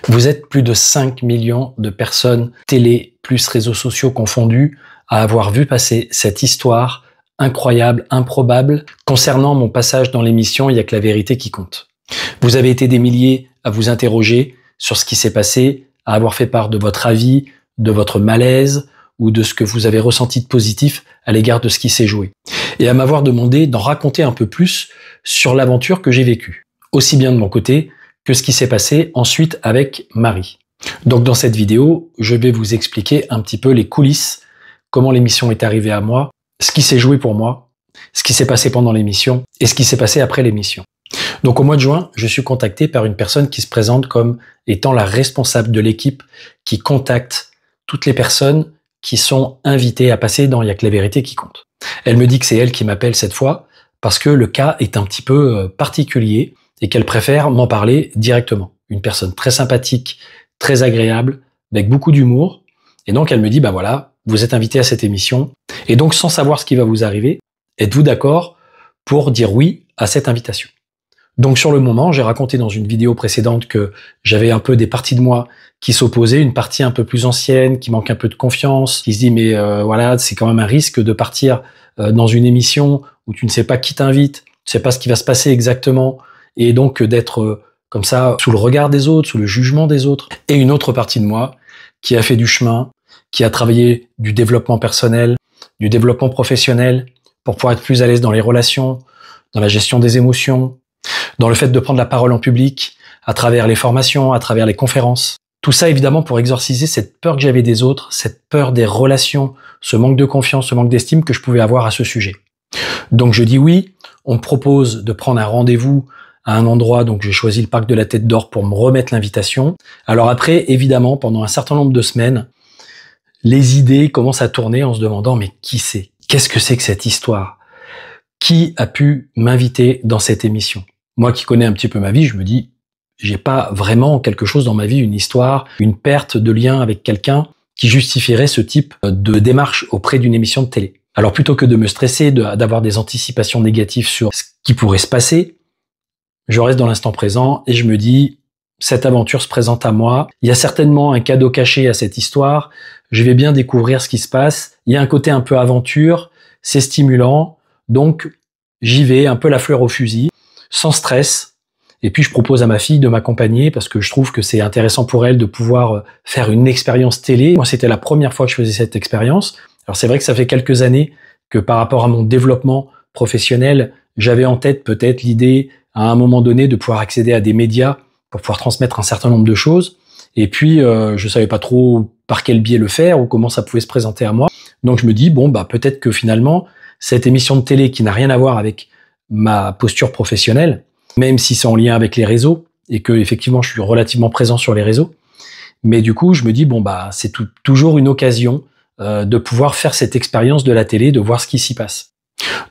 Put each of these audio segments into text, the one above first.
Vous êtes plus de 5 millions de personnes, télé plus réseaux sociaux confondus, à avoir vu passer cette histoire incroyable, improbable. Concernant mon passage dans l'émission, il n'y a que la vérité qui compte. Vous avez été des milliers à vous interroger sur ce qui s'est passé, à avoir fait part de votre avis, de votre malaise ou de ce que vous avez ressenti de positif à l'égard de ce qui s'est joué. Et à m'avoir demandé d'en raconter un peu plus sur l'aventure que j'ai vécue. Aussi bien de mon côté que ce qui s'est passé ensuite avec Marie. Donc dans cette vidéo, je vais vous expliquer un petit peu les coulisses, comment l'émission est arrivée à moi, ce qui s'est joué pour moi, ce qui s'est passé pendant l'émission et ce qui s'est passé après l'émission. Donc au mois de juin, je suis contacté par une personne qui se présente comme étant la responsable de l'équipe qui contacte toutes les personnes qui sont invitées à passer dans Il y a que la vérité qui compte. Elle me dit que c'est elle qui m'appelle cette fois parce que le cas est un petit peu particulier et qu'elle préfère m'en parler directement. Une personne très sympathique, très agréable, avec beaucoup d'humour. Et donc elle me dit, bah voilà, vous êtes invité à cette émission. Et donc sans savoir ce qui va vous arriver, êtes-vous d'accord pour dire oui à cette invitation? Donc sur le moment, j'ai raconté dans une vidéo précédente que j'avais un peu des parties de moi qui s'opposaient, une partie un peu plus ancienne, qui manque un peu de confiance, qui se dit mais voilà, c'est quand même un risque de partir dans une émission où tu ne sais pas qui t'invite, tu ne sais pas ce qui va se passer exactement, et donc d'être comme ça sous le regard des autres, sous le jugement des autres. Et une autre partie de moi qui a fait du chemin, qui a travaillé du développement personnel, du développement professionnel, pour pouvoir être plus à l'aise dans les relations, dans la gestion des émotions, dans le fait de prendre la parole en public, à travers les formations, à travers les conférences. Tout ça, évidemment, pour exorciser cette peur que j'avais des autres, cette peur des relations, ce manque de confiance, ce manque d'estime que je pouvais avoir à ce sujet. Donc je dis oui, on me propose de prendre un rendez-vous à un endroit, donc j'ai choisi le parc de la Tête d'Or pour me remettre l'invitation. Alors après, évidemment, pendant un certain nombre de semaines, les idées commencent à tourner en se demandant, mais qui c'est? Qu'est-ce que c'est que cette histoire? Qui a pu m'inviter dans cette émission? Moi qui connais un petit peu ma vie, je me dis, j'ai pas vraiment quelque chose dans ma vie, une histoire, une perte de lien avec quelqu'un qui justifierait ce type de démarche auprès d'une émission de télé. Alors plutôt que de me stresser, d'avoir des anticipations négatives sur ce qui pourrait se passer, je reste dans l'instant présent et je me dis, cette aventure se présente à moi. Il y a certainement un cadeau caché à cette histoire. Je vais bien découvrir ce qui se passe. Il y a un côté un peu aventure, c'est stimulant. Donc, j'y vais un peu la fleur au fusil, sans stress. Et puis, je propose à ma fille de m'accompagner parce que je trouve que c'est intéressant pour elle de pouvoir faire une expérience télé. Moi, c'était la première fois que je faisais cette expérience. Alors, c'est vrai que ça fait quelques années que par rapport à mon développement professionnel, j'avais en tête peut-être l'idée à un moment donné de pouvoir accéder à des médias pour pouvoir transmettre un certain nombre de choses. Et puis, je savais pas trop par quel biais le faire ou comment ça pouvait se présenter à moi. Donc, je me dis, bon, bah, peut-être que finalement, cette émission de télé qui n'a rien à voir avec ma posture professionnelle, même si c'est en lien avec les réseaux et que effectivement je suis relativement présent sur les réseaux, mais du coup je me dis bon bah c'est toujours une occasion de pouvoir faire cette expérience de la télé, de voir ce qui s'y passe.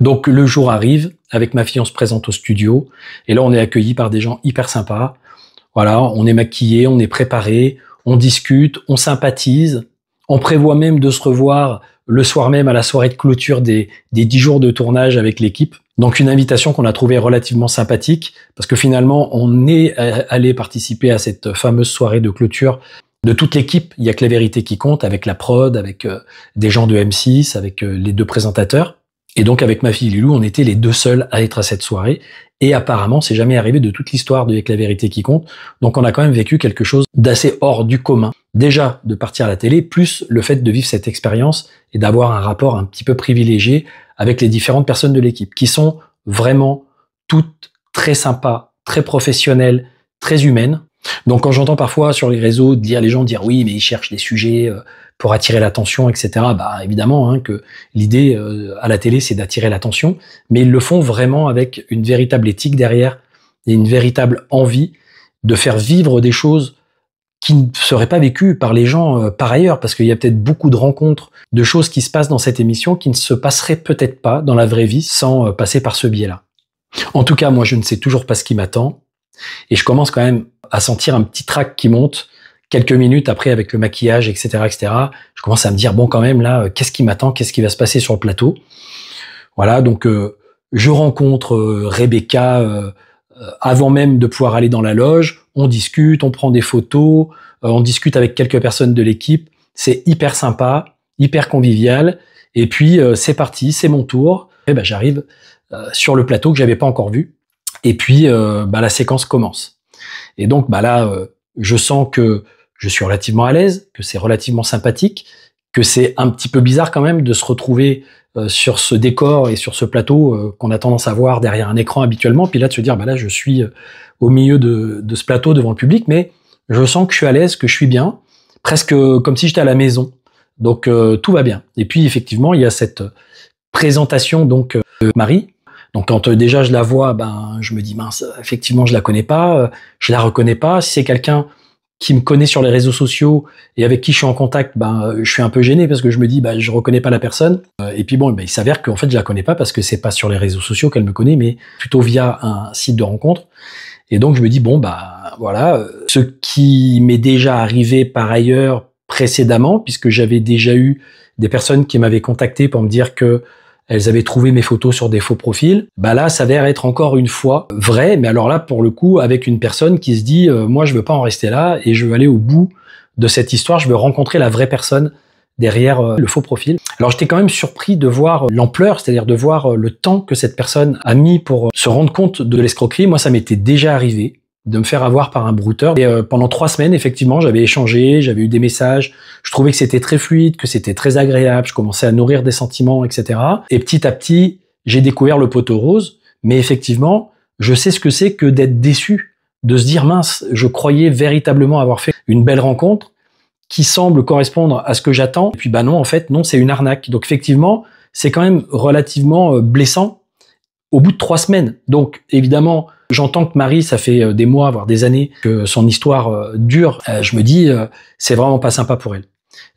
Donc le jour arrive, avec ma fille on se présente au studio et là on est accueilli par des gens hyper sympas. Voilà, on est maquillé, on est préparé, on discute, on sympathise, on prévoit même de se revoir le soir même à la soirée de clôture des 10 jours de tournage avec l'équipe. Donc une invitation qu'on a trouvée relativement sympathique parce que finalement on est allé participer à cette fameuse soirée de clôture de toute l'équipe. Il y a que la vérité qui compte, avec la prod, avec des gens de M6, avec les deux présentateurs. Et donc avec ma fille Lilou, on était les deux seuls à être à cette soirée. Et apparemment, c'est jamais arrivé de toute l'histoire de Avec la vérité qui compte. Donc on a quand même vécu quelque chose d'assez hors du commun. Déjà de partir à la télé, plus le fait de vivre cette expérience et d'avoir un rapport un petit peu privilégié avec les différentes personnes de l'équipe, qui sont vraiment toutes très sympas, très professionnelles, très humaines. Donc quand j'entends parfois sur les réseaux les gens dire oui, mais ils cherchent des sujets pour attirer l'attention, etc. Bah évidemment hein, que l'idée à la télé, c'est d'attirer l'attention, mais ils le font vraiment avec une véritable éthique derrière et une véritable envie de faire vivre des choses qui ne seraient pas vécues par les gens par ailleurs, parce qu'il y a peut-être beaucoup de rencontres, de choses qui se passent dans cette émission qui ne se passeraient peut-être pas dans la vraie vie sans passer par ce biais-là. En tout cas, moi, je ne sais toujours pas ce qui m'attend, et je commence quand même à sentir un petit trac qui monte, quelques minutes après avec le maquillage, etc., etc. Je commence à me dire, bon, quand même, là, qu'est-ce qui m'attend, qu'est-ce qui va se passer sur le plateau? Voilà, donc je rencontre Rebecca, avant même de pouvoir aller dans la loge, on discute, on prend des photos, on discute avec quelques personnes de l'équipe. C'est hyper sympa, hyper convivial. Et puis c'est parti, c'est mon tour. Et ben j'arrive sur le plateau que j'avais pas encore vu. Et puis la séquence commence. Et donc là, je sens que je suis relativement à l'aise, que c'est relativement sympathique, que c'est un petit peu bizarre quand même de se retrouver sur ce décor et sur ce plateau qu'on a tendance à voir derrière un écran habituellement, puis là de se dire là je suis au milieu de ce plateau devant le public, mais je sens que je suis à l'aise, que je suis bien, presque comme si j'étais à la maison. Donc tout va bien. Et puis effectivement, il y a cette présentation donc de Marie. Donc quand déjà je la vois, je me dis mince, effectivement je la connais pas, je la reconnais pas. Si c'est quelqu'un qui me connaît sur les réseaux sociaux et avec qui je suis en contact, je suis un peu gêné parce que je me dis je reconnais pas la personne. Et puis il s'avère qu'en fait je la connais pas parce que c'est pas sur les réseaux sociaux qu'elle me connaît, mais plutôt via un site de rencontre. Et donc je me dis voilà, ce qui m'est déjà arrivé par ailleurs précédemment, puisque j'avais déjà eu des personnes qui m'avaient contacté pour me dire que elles avaient trouvé mes photos sur des faux profils. Là, s'avère être encore une fois vrai, mais alors là, pour le coup, avec une personne qui se dit moi, je veux pas en rester là et je veux aller au bout de cette histoire. Je veux rencontrer la vraie personne derrière le faux profil. Alors, j'étais quand même surpris de voir l'ampleur, c'est-à-dire de voir le temps que cette personne a mis pour se rendre compte de l'escroquerie. Moi, ça m'était déjà arrivé de me faire avoir par un brouteur. Et pendant 3 semaines, effectivement, j'avais échangé, j'avais eu des messages. Je trouvais que c'était très fluide, que c'était très agréable. Je commençais à nourrir des sentiments, etc. Et petit à petit, j'ai découvert le poteau rose. Mais effectivement, je sais ce que c'est que d'être déçu, de se dire mince, je croyais véritablement avoir fait une belle rencontre qui semble correspondre à ce que j'attends. Et puis non, en fait, non, c'est une arnaque. Donc effectivement, c'est quand même relativement blessant au bout de 3 semaines. Donc évidemment, j'entends que Marie, ça fait des mois, voire des années que son histoire dure. Je me dis, c'est vraiment pas sympa pour elle.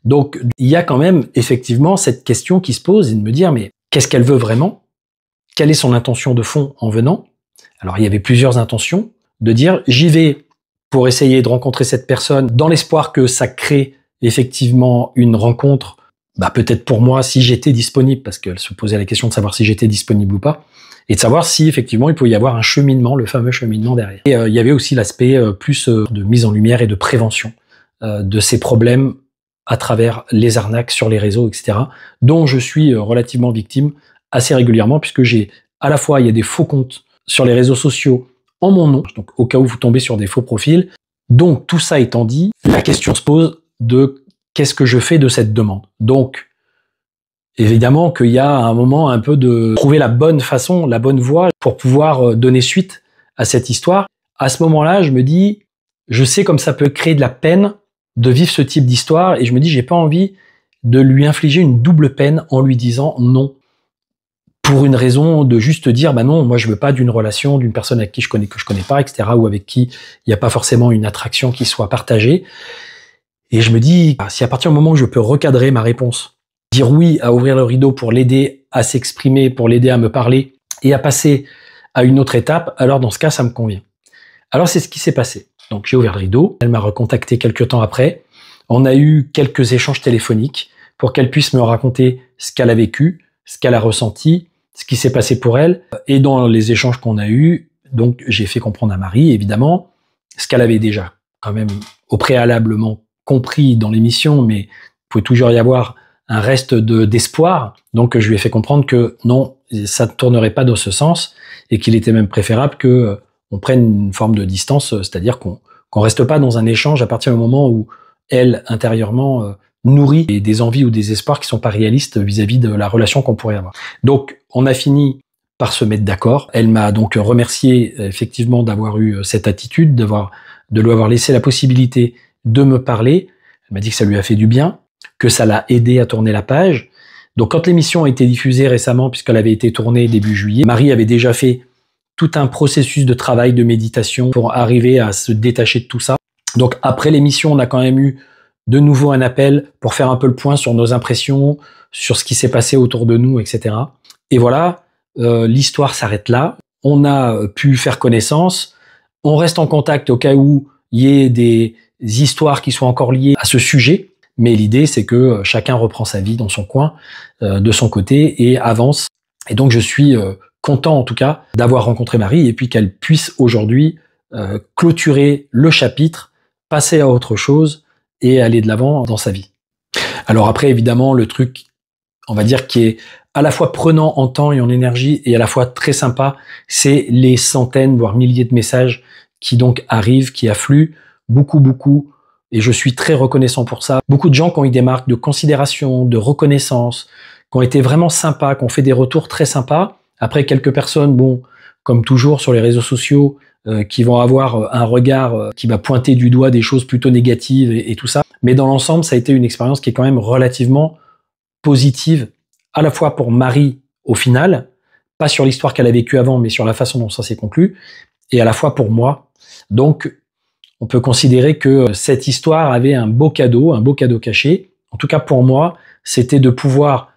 Donc il y a quand même effectivement cette question qui se pose et de me dire, mais qu'est-ce qu'elle veut vraiment? Quelle est son intention de fond en venant? Alors il y avait plusieurs intentions, de dire, j'y vais pour essayer de rencontrer cette personne dans l'espoir que ça crée effectivement une rencontre, peut-être pour moi si j'étais disponible, parce qu'elle se posait la question de savoir si j'étais disponible ou pas, et de savoir si effectivement il pouvait y avoir un cheminement, le fameux cheminement derrière. Et il y avait aussi l'aspect plus de mise en lumière et de prévention de ces problèmes à travers les arnaques sur les réseaux, etc., dont je suis relativement victime assez régulièrement, puisque j'ai à la fois, il y a des faux comptes sur les réseaux sociaux en mon nom, donc au cas où vous tombez sur des faux profils. Donc tout ça étant dit, la question se pose de qu'est-ce que je fais de cette demande. Donc évidemment qu'il y a un moment un peu de trouver la bonne façon, la bonne voie pour pouvoir donner suite à cette histoire. À ce moment-là, je me dis, je sais comme ça peut créer de la peine de vivre ce type d'histoire et je me dis, j'ai pas envie de lui infliger une double peine en lui disant non. Pour une raison de juste dire, non, moi je veux pas d'une relation, d'une personne avec qui je connais, que je connais pas, etc., ou avec qui il n'y a pas forcément une attraction qui soit partagée. Et je me dis, si à partir du moment où je peux recadrer ma réponse, dire oui à ouvrir le rideau pour l'aider à s'exprimer, pour l'aider à me parler et à passer à une autre étape, alors dans ce cas, ça me convient. Alors c'est ce qui s'est passé. Donc j'ai ouvert le rideau, elle m'a recontacté quelques temps après, on a eu quelques échanges téléphoniques pour qu'elle puisse me raconter ce qu'elle a vécu, ce qu'elle a ressenti, ce qui s'est passé pour elle. Et dans les échanges qu'on a eus, donc j'ai fait comprendre à Marie, évidemment, ce qu'elle avait déjà quand même au préalablement compris dans l'émission, mais il pouvait toujours y avoir un reste d'espoir. Donc je lui ai fait comprendre que non, ça ne tournerait pas dans ce sens et qu'il était même préférable que on prenne une forme de distance, c'est-à-dire qu'on reste pas dans un échange à partir du moment où elle, intérieurement, nourrit des envies ou des espoirs qui sont pas réalistes vis-à-vis de la relation qu'on pourrait avoir. Donc, on a fini par se mettre d'accord. Elle m'a donc remercié, effectivement, d'avoir eu cette attitude, de lui avoir laissé la possibilité de me parler. Elle m'a dit que ça lui a fait du bien, que ça l'a aidé à tourner la page. Donc, quand l'émission a été diffusée récemment, puisqu'elle avait été tournée début juillet, Marie avait déjà fait tout un processus de travail, de méditation pour arriver à se détacher de tout ça. Donc, après l'émission, on a quand même eu de nouveau un appel pour faire un peu le point sur nos impressions, sur ce qui s'est passé autour de nous, etc. Et voilà, l'histoire s'arrête là. On a pu faire connaissance. On reste en contact au cas où il y ait des histoires qui soient encore liées à ce sujet. Mais l'idée, c'est que chacun reprend sa vie dans son coin, de son côté, et avance. Et donc, je suis content en tout cas d'avoir rencontré Marie et puis qu'elle puisse aujourd'hui clôturer le chapitre, passer à autre chose et aller de l'avant dans sa vie. Alors après, évidemment, le truc, on va dire, qui est à la fois prenant en temps et en énergie et à la fois très sympa, c'est les centaines, voire milliers de messages qui donc arrivent, qui affluent, beaucoup, et je suis très reconnaissant pour ça. Beaucoup de gens qui ont eu des marques de considération, de reconnaissance, qui ont été vraiment sympas, qui ont fait des retours très sympas. Après, quelques personnes, bon, comme toujours sur les réseaux sociaux, qui vont avoir un regard qui va pointer du doigt des choses plutôt négatives et tout ça. Mais dans l'ensemble, ça a été une expérience qui est quand même relativement positive, à la fois pour Marie au final, pas sur l'histoire qu'elle a vécue avant, mais sur la façon dont ça s'est conclu, et à la fois pour moi. Donc, on peut considérer que cette histoire avait un beau cadeau caché. En tout cas, pour moi, c'était de pouvoir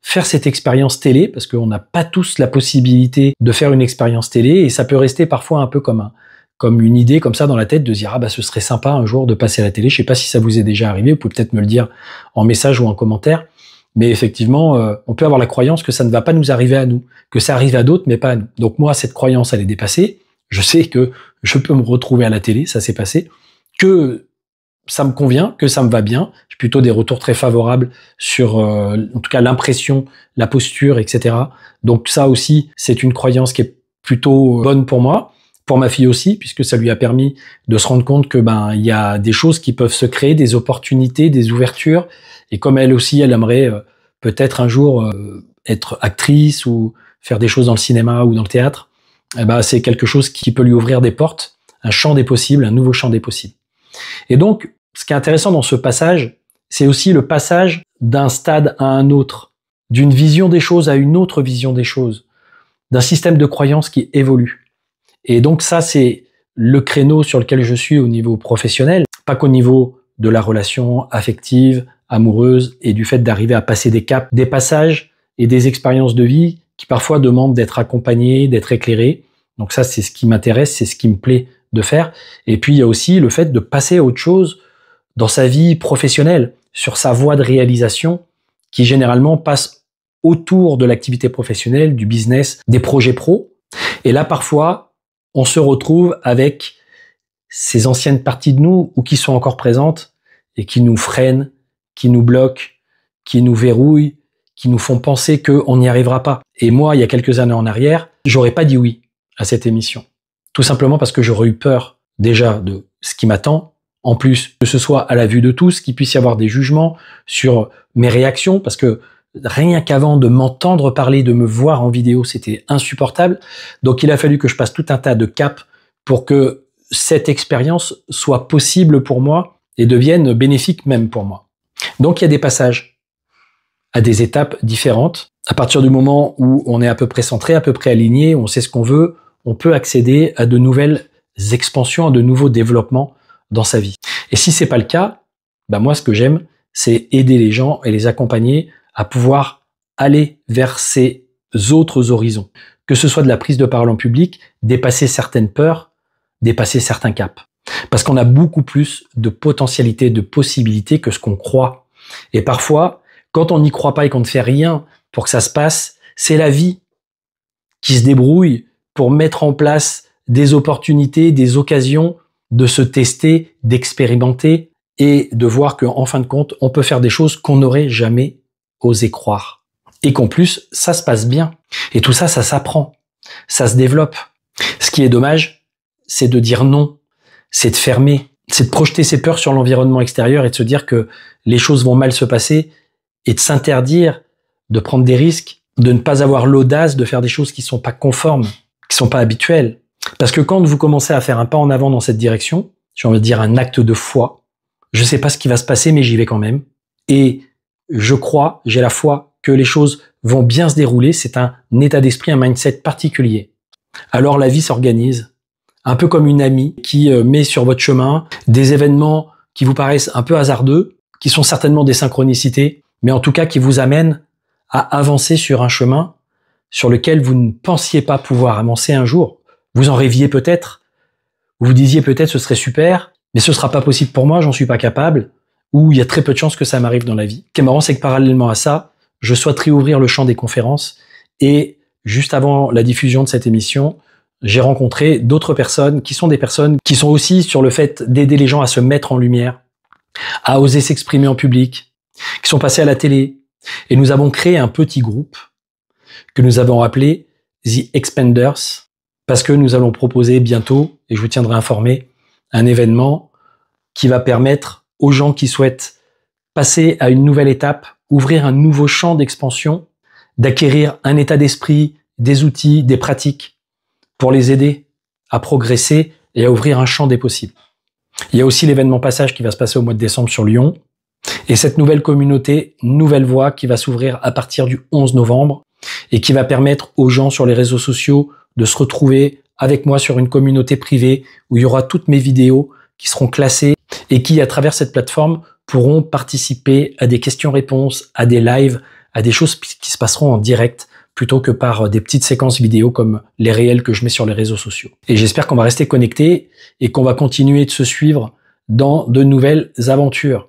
faire cette expérience télé, parce qu'on n'a pas tous la possibilité de faire une expérience télé, et ça peut rester parfois un peu comme une idée comme ça dans la tête, de se dire « Ah bah ce serait sympa un jour de passer à la télé ». Je sais pas si ça vous est déjà arrivé, vous pouvez peut-être me le dire en message ou en commentaire, mais effectivement, on peut avoir la croyance que ça ne va pas nous arriver à nous, que ça arrive à d'autres, mais pas à nous. Donc moi, cette croyance, elle est dépassée. Je sais que je peux me retrouver à la télé, ça s'est passé, que ça me convient, que ça me va bien. J'ai plutôt des retours très favorables sur, en tout cas, l'impression, la posture, etc. Donc ça aussi, c'est une croyance qui est plutôt bonne pour moi, pour ma fille aussi, puisque ça lui a permis de se rendre compte que il y a des choses qui peuvent se créer, des opportunités, des ouvertures. Et comme elle aussi, elle aimerait peut-être un jour être actrice ou faire des choses dans le cinéma ou dans le théâtre, c'est quelque chose qui peut lui ouvrir des portes, un champ des possibles, un nouveau champ des possibles. Et donc, ce qui est intéressant dans ce passage, c'est aussi le passage d'un stade à un autre, d'une vision des choses à une autre vision des choses, d'un système de croyances qui évolue. Et donc ça, c'est le créneau sur lequel je suis au niveau professionnel, pas qu'au niveau de la relation affective, amoureuse, et du fait d'arriver à passer des caps, des passages et des expériences de vie qui parfois demandent d'être accompagnés, d'être éclairés. Donc ça, c'est ce qui m'intéresse, c'est ce qui me plaît de faire. Et puis, il y a aussi le fait de passer à autre chose dans sa vie professionnelle, sur sa voie de réalisation, qui généralement passe autour de l'activité professionnelle, du business, des projets pro. Et là, parfois, on se retrouve avec ces anciennes parties de nous ou qui sont encore présentes et qui nous freinent, qui nous bloquent, qui nous verrouillent, qui nous font penser qu'on n'y arrivera pas. Et moi, il y a quelques années en arrière, j'aurais pas dit oui à cette émission. Tout simplement parce que j'aurais eu peur déjà de ce qui m'attend. En plus, que ce soit à la vue de tous, qu'il puisse y avoir des jugements sur mes réactions, parce que rien qu'avant de m'entendre parler, de me voir en vidéo, c'était insupportable. Donc il a fallu que je passe tout un tas de caps pour que cette expérience soit possible pour moi et devienne bénéfique même pour moi. Donc il y a des passages à des étapes différentes. À partir du moment où on est à peu près centré, à peu près aligné, on sait ce qu'on veut, on peut accéder à de nouvelles expansions, à de nouveaux développements dans sa vie. Et si c'est pas le cas, moi, ce que j'aime, c'est aider les gens et les accompagner à pouvoir aller vers ces autres horizons. Que ce soit de la prise de parole en public, dépasser certaines peurs, dépasser certains caps. Parce qu'on a beaucoup plus de potentialités, de possibilités que ce qu'on croit. Et parfois, quand on n'y croit pas et qu'on ne fait rien pour que ça se passe, c'est la vie qui se débrouille pour mettre en place des opportunités, des occasions de se tester, d'expérimenter et de voir qu'en fin de compte, on peut faire des choses qu'on n'aurait jamais osé croire. Et qu'en plus, ça se passe bien. Et tout ça, ça s'apprend. Ça se développe. Ce qui est dommage, c'est de dire non. C'est de fermer. C'est de projeter ses peurs sur l'environnement extérieur et de se dire que les choses vont mal se passer et de s'interdire de prendre des risques, de ne pas avoir l'audace de faire des choses qui sont pas conformes, qui sont pas habituelles. Parce que quand vous commencez à faire un pas en avant dans cette direction, j'ai envie de dire un acte de foi, je sais pas ce qui va se passer, mais j'y vais quand même. Et je crois, j'ai la foi que les choses vont bien se dérouler. C'est un état d'esprit, un mindset particulier. Alors la vie s'organise, un peu comme une amie qui met sur votre chemin des événements qui vous paraissent un peu hasardeux, qui sont certainement des synchronicités, mais en tout cas qui vous amènent à avancer sur un chemin sur lequel vous ne pensiez pas pouvoir avancer un jour. Vous en rêviez peut-être, vous vous disiez peut-être ce serait super, mais ce sera pas possible pour moi, j'en suis pas capable, ou il y a très peu de chances que ça m'arrive dans la vie. Ce qui est marrant, c'est que parallèlement à ça, je souhaiterais ouvrir le champ des conférences et juste avant la diffusion de cette émission, j'ai rencontré d'autres personnes qui sont des personnes qui sont aussi sur le fait d'aider les gens à se mettre en lumière, à oser s'exprimer en public, qui sont passés à la télé. Et nous avons créé un petit groupe que nous avons appelé The Expanders, parce que nous allons proposer bientôt, et je vous tiendrai informé, un événement qui va permettre aux gens qui souhaitent passer à une nouvelle étape, ouvrir un nouveau champ d'expansion, d'acquérir un état d'esprit, des outils, des pratiques, pour les aider à progresser et à ouvrir un champ des possibles. Il y a aussi l'événement Passage qui va se passer au mois de décembre sur Lyon. Et cette nouvelle communauté, nouvelle voie qui va s'ouvrir à partir du 11 novembre et qui va permettre aux gens sur les réseaux sociaux de se retrouver avec moi sur une communauté privée où il y aura toutes mes vidéos qui seront classées et qui, à travers cette plateforme, pourront participer à des questions-réponses, à des lives, à des choses qui se passeront en direct plutôt que par des petites séquences vidéo comme les réels que je mets sur les réseaux sociaux. Et j'espère qu'on va rester connectés et qu'on va continuer de se suivre dans de nouvelles aventures.